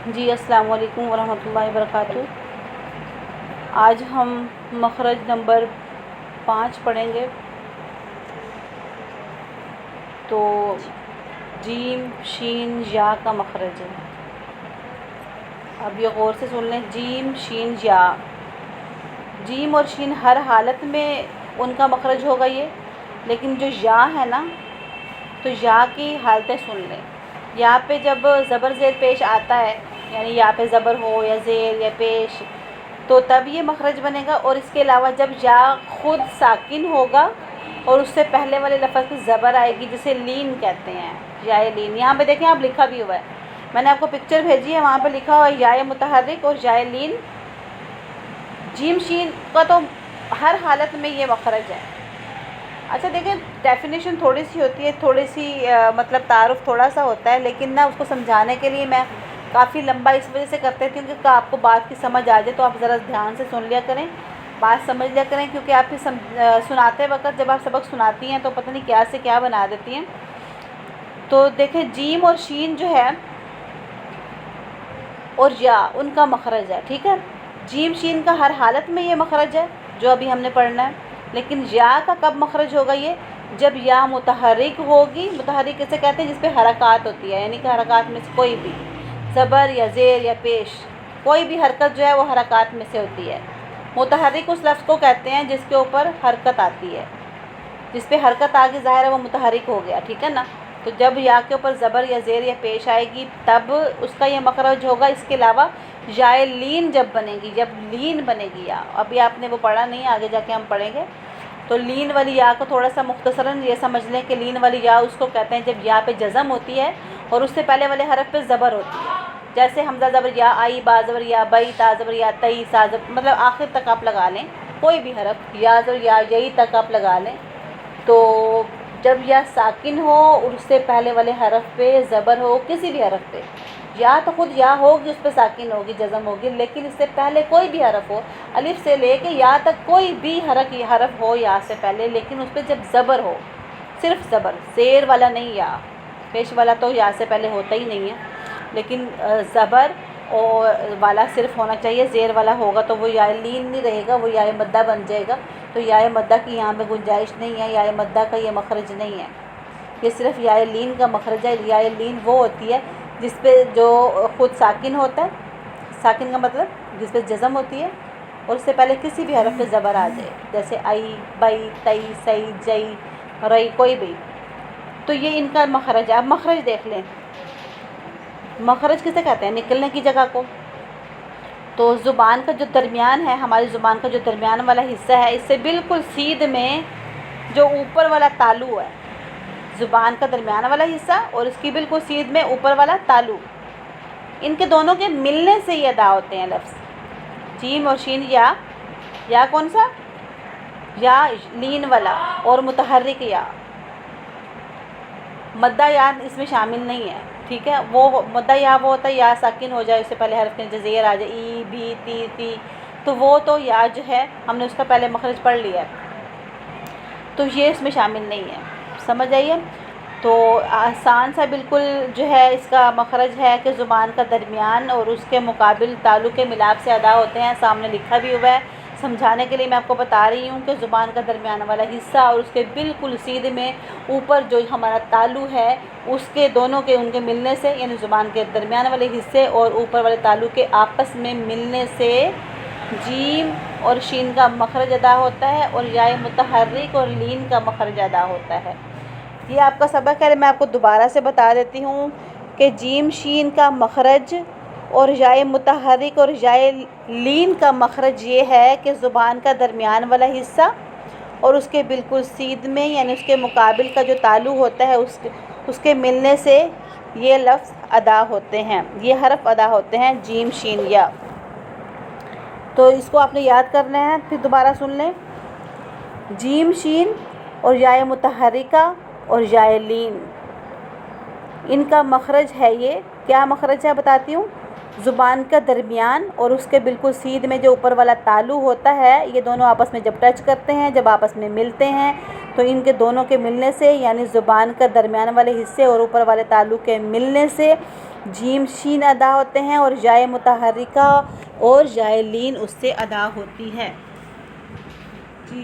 جی السلام علیکم ورحمۃ اللہ وبرکاتہ۔ آج ہم مخرج نمبر 5 پڑھیں گے۔ تو جیم شین یا کا مخرج ہے۔ اب یہ غور سے سن لیں، جیم شین یا، جیم اور شین ہر حالت میں ان کا مخرج ہوگا یہ، لیکن جو یا ہے نا، تو یا کی حالتیں سن لیں۔ یا پہ جب زبر زیر پیش آتا ہے، یعنی یا پہ زبر ہو یا زیر یا پیش، تو تب یہ مخرج بنے گا۔ اور اس کے علاوہ جب یا خود ساکن ہوگا اور اس سے پہلے والے لفظ پہ زبر آئے گی، جسے لین کہتے ہیں، یا لین۔ یہاں پہ دیکھیں، آپ لکھا بھی ہوا ہے، میں نے آپ کو پکچر بھیجی ہے، وہاں پہ لکھا ہوا ہے یا متحرک اور یا لین۔ جیم شین کا تو ہر حالت میں یہ مخرج ہے۔ اچھا دیکھیں، ڈیفینیشن تھوڑی سی ہوتی ہے، تھوڑی سی مطلب تعارف تھوڑا سا ہوتا ہے، لیکن نا اس کو سمجھانے کے لیے میں کافی لمبا اس وجہ سے کرتے تھی کہ آپ کو بات کی سمجھ آ جائے، تو آپ ذرا دھیان سے سن لیا کریں، بات سمجھ لیا کریں، کیونکہ آپ کی سناتے وقت جب آپ سبق سناتی ہیں تو پتہ نہیں کیا سے کیا بنا دیتی ہیں۔ تو دیکھیں، جیم اور شین جو ہے اور یا، ان کا مخرج ہے، ٹھیک ہے۔ جیم شین کا ہر حالت میں یہ مخرج ہے جو ابھی ہم نے پڑھنا ہے، لیکن یا کا کب مخرج ہوگا یہ؟ جب یا متحرک ہوگی۔ متحرک کسے کہتے ہیں؟ جس پہ حرکات ہوتی ہے، یعنی کہ حرکات میں سے کوئی بھی زبر یا زیر یا پیش، کوئی بھی حرکت جو ہے وہ حرکات میں سے ہوتی ہے۔ متحرک اس لفظ کو کہتے ہیں جس کے اوپر حرکت آتی ہے، جس پہ حرکت آگے ظاہر ہے وہ متحرک ہو گیا، ٹھیک ہے نا۔ تو جب یا کے اوپر زبر یا زیر یا پیش آئے گی تب اس کا یہ مخرج ہوگا۔ اس کے علاوہ یا لین جب بنے گی، جب لین بنے گی یا، ابھی آپ نے وہ پڑھا نہیں، آگے جا کے ہم پڑھیں گے۔ تو لین والی یا کو تھوڑا سا مختصراً یہ سمجھ لیں کہ لین والی یا اس کو کہتے ہیں جب یا پہ جزم ہوتی ہے اور اس سے پہلے والے حرف پہ زبر ہوتی ہے، جیسے حمزہ زبر یا، آئی با زبر یا، بئی تا زبر یا، تئی سا زبر، مطلب آخر تک آپ لگا لیں، کوئی بھی حرف، یا زبر یا، یہی تک آپ لگا لیں۔ تو جب یا ساکن ہو اور اس سے پہلے والے حرف پہ زبر ہو، کسی بھی حرف پہ، یا تو خود یا ہوگی، اس پہ ساکن ہوگی، جزم ہوگی، لیکن اس سے پہلے کوئی بھی حرف ہو، الف سے لے کے یا تک کوئی بھی حرف ہو یا سے پہلے، لیکن اس پہ جب زبر ہو، صرف زبر، زیر والا نہیں، یا پیش والا تو یا سے پہلے ہوتا ہی نہیں ہے، لیکن زبر اور والا صرف ہونا چاہیے، زیر والا ہوگا تو وہ یا لین نہیں رہے گا، وہ یا مدہ بن جائے گا۔ تو یا مدہ کی یہاں پہ گنجائش نہیں ہے، یا مدہ کا یہ مخرج نہیں ہے، یہ صرف یا لین کا مخرج ہے۔ یا لین وہ ہوتی ہے جس پہ جو خود ساکن ہوتا ہے، ساکن کا مطلب جس پہ جزم ہوتی ہے اور اس سے پہلے کسی بھی حرف پہ زبر آ جائے، جیسے آئی، بئی، تئی، سئی، جئی، رئی، کوئی بھی۔ تو یہ ان کا مخرج ہے۔ اب مخرج دیکھ لیں، مخرج کسے کہتے ہیں؟ نکلنے کی جگہ کو۔ تو زبان کا جو درمیان ہے، ہماری زبان کا جو درمیان والا حصہ ہے، اس سے بالکل سیدھ میں جو اوپر والا تالو ہے، زبان کا درمیان والا حصہ اور اس کی بالکل سیدھ میں اوپر والا تالو، ان کے دونوں کے ملنے سے یہ ادا ہوتے ہیں لفظ جیم اور شین۔ یا کون سا؟ یا لین والا اور متحرک یا، مدہ یا اس میں شامل نہیں ہے، ٹھیک ہے۔ وہ مدہ یا وہ ہوتا ہے یا ساکن ہو جائے، اس سے پہلے حرف کے زیر آ جائے، ای، بھی، تی، تو وہ تو یا جو ہے ہم نے اس کا پہلے مخرج پڑھ لیا ہے، تو یہ اس میں شامل نہیں ہے، سمجھ آئیے۔ تو آسان سا بالکل جو ہے اس کا مخرج ہے کہ زبان کا درمیان اور اس کے مقابل تالو کے ملاپ سے ادا ہوتے ہیں، سامنے لکھا بھی ہوا ہے، سمجھانے کے لیے میں آپ کو بتا رہی ہوں کہ زبان کا درمیان والا حصہ اور اس کے بالکل سیدھے میں اوپر جو ہمارا تالو ہے، اس کے دونوں کے ان کے ملنے سے، یعنی زبان کے درمیان والے حصے اور اوپر والے تالو کے آپس میں ملنے سے جیم اور شین کا مخرج ادا ہوتا ہے اور یا متحرک اور لین کا مخرج ادا ہوتا ہے۔ یہ آپ کا سبق ہے، میں آپ کو دوبارہ سے بتا دیتی ہوں کہ جیم شین کا مخرج اور یا متحرک اور یا لین کا مخرج یہ ہے کہ زبان کا درمیان والا حصہ اور اس کے بالکل سیدھ میں، یعنی اس کے مقابل کا جو تالو ہوتا ہے، اس کے ملنے سے یہ لفظ ادا ہوتے ہیں، یہ حرف ادا ہوتے ہیں، جیم شین یا۔ تو اس کو آپ نے یاد کرنا ہے، پھر دوبارہ سن لیں، جیم شین اور یا متحرکہ اور یا لین، ان کا مخرج ہے یہ، کیا مخرج ہے بتاتی ہوں، زبان کا درمیان اور اس کے بالکل سیدھ میں جو اوپر والا تالو ہوتا ہے، یہ دونوں آپس میں جب ٹچ کرتے ہیں، جب آپس میں ملتے ہیں، تو ان کے دونوں کے ملنے سے، یعنی زبان کا درمیان والے حصے اور اوپر والے تالو کے ملنے سے جیم شین ادا ہوتے ہیں اور یائے متحرکہ اور یائے لین اس سے ادا ہوتی ہے۔